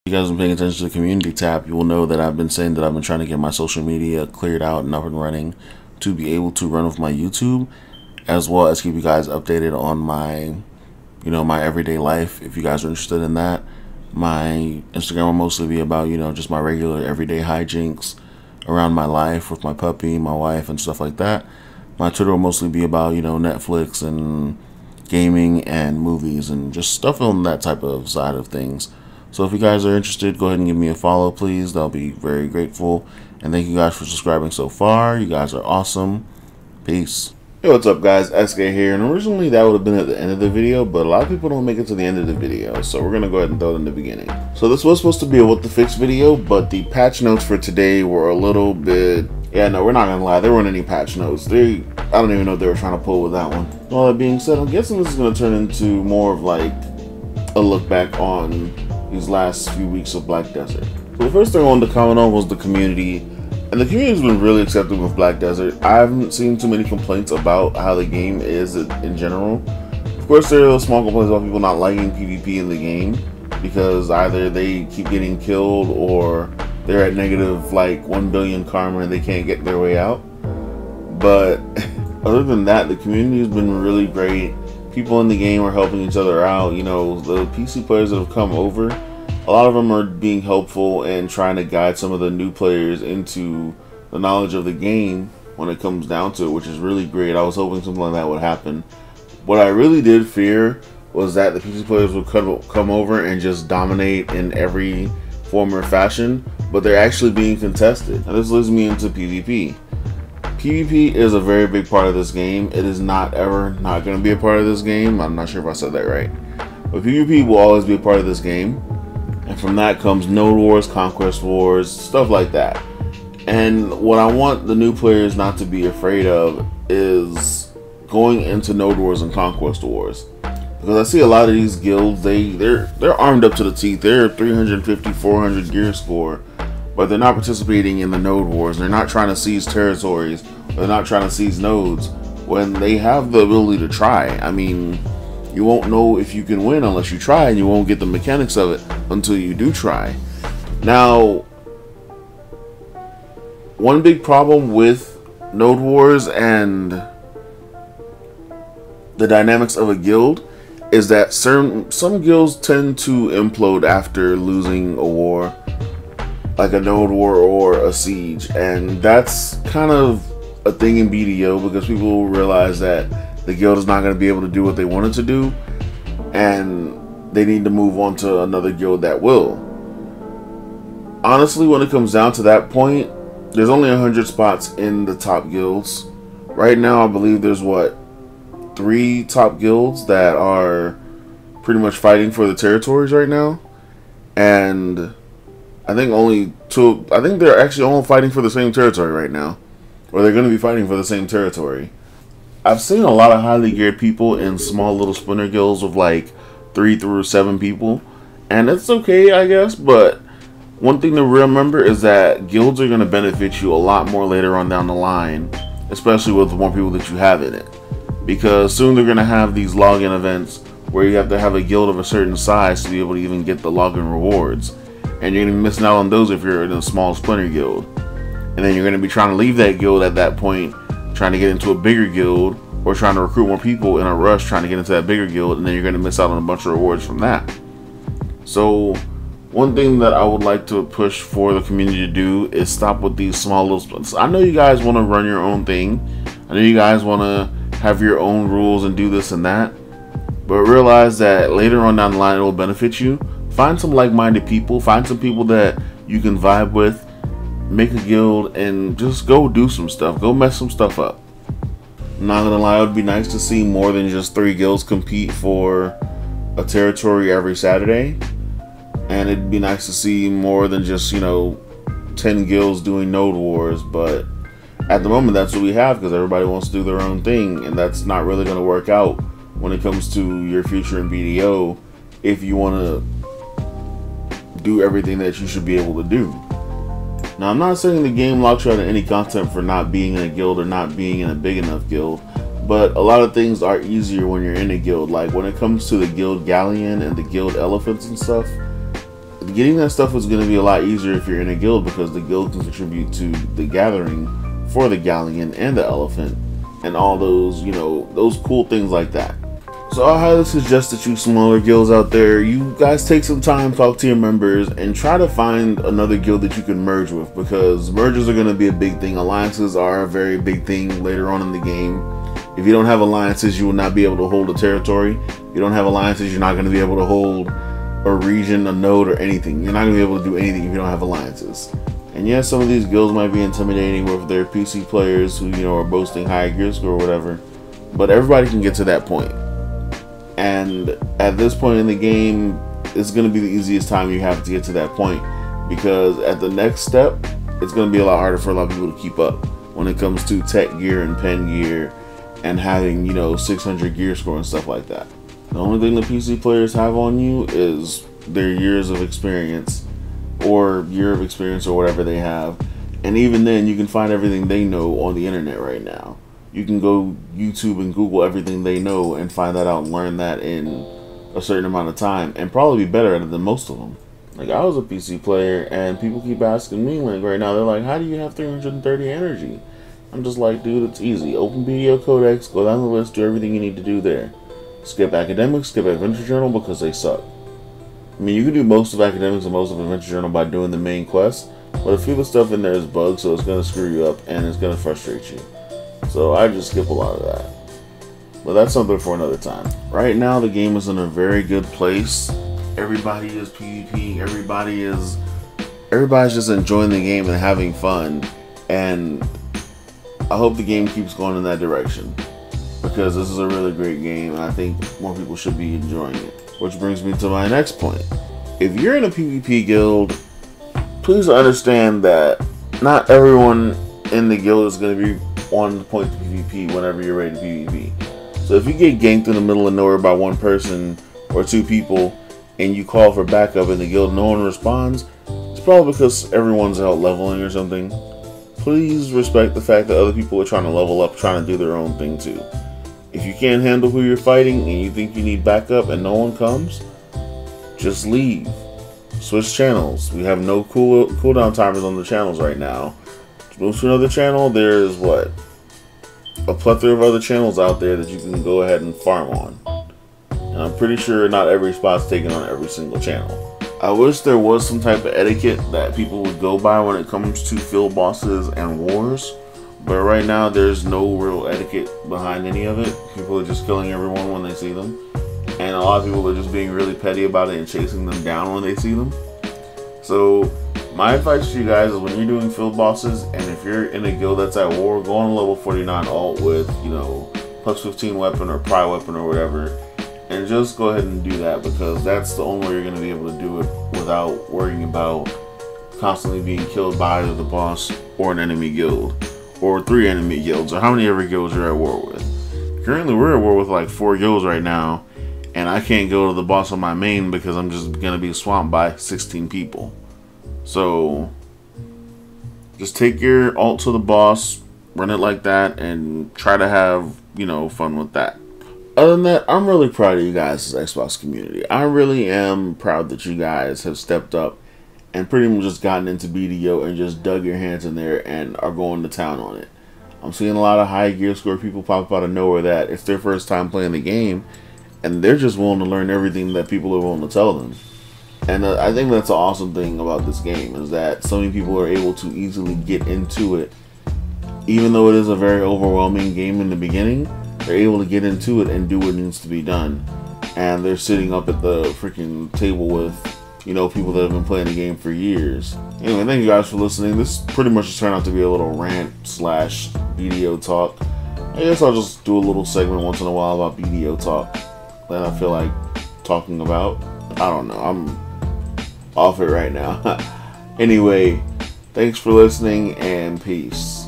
If you guys have been paying attention to the community tab, you will know that I've been saying that I've been trying to get my social media cleared out and up and running to be able to run with my YouTube, as well as keep you guys updated on my, my everyday life. If you guys are interested in that, my Instagram will mostly be about, just my regular everyday hijinks around my life with my puppy, my wife, and stuff like that. My Twitter will mostly be about, Netflix and gaming and movies and just stuff on that type of side of things. So if you guys are interested, go ahead and give me a follow, please. That'll be very grateful. And thank you guys for subscribing so far. You guys are awesome. Peace. Hey, what's up, guys? SK here. And originally that would have been at the end of the video, but a lot of people don't make it to the end of the video, so we're going to go ahead and throw it in the beginning. So this was supposed to be a what the fix video, but the patch notes for today were a little bit... Yeah, no, we're not going to lie. There weren't any patch notes. I don't even know what they were trying to pull with that one. All that being said, I'm guessing this is going to turn into more of like a look back on these last few weeks of Black Desert. So the first thing I wanted to comment on was the community. And the community's been really accepting of Black Desert. I haven't seen too many complaints about how the game is in general. Of course, there are small complaints about people not liking PvP in the game because either they keep getting killed or they're at negative like 1 billion karma and they can't get their way out. But other than that, the community has been really great. People in the game are helping each other out. The PC players that have come over, a lot of them are being helpful and trying to guide some of the new players into the knowledge of the game when it comes down to it, which is really great. I was hoping something like that would happen. What I really did fear was that the PC players would come over and just dominate in every form or fashion, but they're actually being contested. And this leads me into PvP. PvP is a very big part of this game. It is not ever not going to be a part of this game. I'm not sure if I said that right. But PvP will always be a part of this game. And from that comes node wars, conquest wars, stuff like that. And what I want the new players not to be afraid of is going into node wars and conquest wars. Because I see a lot of these guilds, they're armed up to the teeth. They're 350, 400 gear score. But they're not participating in the node wars. They're not trying to seize territories. They're not trying to seize nodes when they have the ability to try. I mean, you won't know if you can win unless you try, and you won't get the mechanics of it until you do try. Now, one big problem with node wars and the dynamics of a guild is that some guilds tend to implode after losing a war, like a node war or a siege, and that's kind of a thing in BDO because people realize that the guild is not going to be able to do what they wanted to do, and they need to move on to another guild that will. Honestly, when it comes down to that point, there's only 100 spots in the top guilds. Right now, I believe there's 3 top guilds that are pretty much fighting for the territories right now, and I think only 2. I think they're actually all fighting for the same territory right now, or they're going to be fighting for the same territory. I've seen a lot of highly geared people in small little splinter guilds of like 3 through 7 people, and it's okay, I guess. But one thing to remember is that guilds are going to benefit you a lot more later on down the line, especially with the more people that you have in it, because soon they're going to have these login events where you have to have a guild of a certain size to be able to even get the login rewards. And you're going to be missing out on those if you're in a small splinter guild. And then you're going to be trying to leave that guild at that point, trying to get into a bigger guild, or trying to recruit more people in a rush trying to get into that bigger guild, and then you're going to miss out on a bunch of rewards from that. So one thing that I would like to push for the community to do is stop with these small little splits. I know you guys want to run your own thing. I know you guys want to have your own rules and do this and that. But realize that later on down the line it will benefit you. Find some like-minded people. Find some people that you can vibe with. Make a guild and just go do some stuff. Go mess some stuff up. I'm not gonna lie, it would be nice to see more than just 3 guilds compete for a territory every Saturday. And it'd be nice to see more than just, 10 guilds doing node wars. But at the moment, that's what we have because everybody wants to do their own thing. And that's not really going to work out when it comes to your future in BDO if you want to do everything that you should be able to do. Now, I'm not saying the game locks you out of any content for not being in a guild or not being in a big enough guild, but a lot of things are easier when you're in a guild. Like when it comes to the guild galleon and the guild elephants and stuff, the getting that stuff is going to be a lot easier if you're in a guild, because the guild can contribute to the gathering for the galleon and the elephant and all those, you know, those cool things like that. So I highly suggest that you smaller guilds out there, you guys take some time, talk to your members, and try to find another guild that you can merge with, because mergers are going to be a big thing. Alliances are a very big thing later on in the game. If you don't have alliances, you will not be able to hold a territory. If you don't have alliances, you're not going to be able to hold a region, a node, or anything. You're not going to be able to do anything if you don't have alliances. And yes, some of these guilds might be intimidating with their PC players who, you know, are boasting high gear score or whatever, but everybody can get to that point. And at this point in the game, it's going to be the easiest time you have to get to that point, because at the next step, it's going to be a lot harder for a lot of people to keep up when it comes to tech gear and pen gear and having, you know, 600 gear score and stuff like that. The only thing the PC players have on you is their years of experience, or year of experience, or whatever they have. And even then, you can find everything they know on the internet right now. You can go YouTube and Google everything they know and find that out and learn that in a certain amount of time, and probably be better at it than most of them. Like, I was a PC player, and people keep asking me, like, right now, they're like, how do you have 330 energy? I'm just like, dude, it's easy. Open BDO Codex, go down the list, do everything you need to do there. Skip academics, skip adventure journal, because they suck. I mean, you can do most of academics and most of adventure journal by doing the main quest, but a few of the stuff in there is bugged, so it's going to screw you up and it's going to frustrate you. So I just skip a lot of that. But that's something for another time. Right now, the game is in a very good place. Everybody is PvP. Everybody's just enjoying the game and having fun. And I hope the game keeps going in that direction, because this is a really great game, and I think more people should be enjoying it. Which brings me to my next point. If you're in a PvP guild, please understand that not everyone in the guild is going to be on the point to PvP whenever you're ready to PvP. So if you get ganked in the middle of nowhere by one person or two people, and you call for backup in the guild, no one responds, it's probably because everyone's out leveling or something. Please respect the fact that other people are trying to level up, trying to do their own thing too. If you can't handle who you're fighting and you think you need backup and no one comes, just leave. Switch channels. We have no cooldown timers on the channels right now. To move to another channel, there's what? A plethora of other channels out there that you can go ahead and farm on. And I'm pretty sure not every spot's taken on every single channel. I wish there was some type of etiquette that people would go by when it comes to field bosses and wars. But right now, there's no real etiquette behind any of it. People are just killing everyone when they see them. And a lot of people are just being really petty about it and chasing them down when they see them. So, my advice to you guys is, when you're doing field bosses, and if you're in a guild that's at war, go on a level 49 alt with, you know, plus 15 weapon or pry weapon or whatever. And just go ahead and do that, because that's the only way you're going to be able to do it without worrying about constantly being killed by either the boss or an enemy guild. Or 3 enemy guilds, or how many ever guilds you're at war with. Currently, we're at war with like 4 guilds right now, and I can't go to the boss on my main because I'm just going to be swamped by 16 people. So, just take your ult to the boss, run it like that, and try to have, you know, fun with that. Other than that, I'm really proud of you guys as Xbox community. I really am proud that you guys have stepped up and pretty much just gotten into BDO and just dug your hands in there and are going to town on it. I'm seeing a lot of high gear score people pop up out of nowhere that it's their first time playing the game, and they're just willing to learn everything that people are willing to tell them. And I think that's the awesome thing about this game, is that so many people are able to easily get into it. Even though it is a very overwhelming game in the beginning, they're able to get into it and do what needs to be done. And they're sitting up at the freaking table with, you know, people that have been playing the game for years. Anyway, thank you guys for listening. This pretty much just turned out to be a little rant / BDO talk. I guess I'll just do a little segment once in a while about BDO talk that I feel like talking about. I don't know. I'm off it right now. Anyway, thanks for listening, and peace.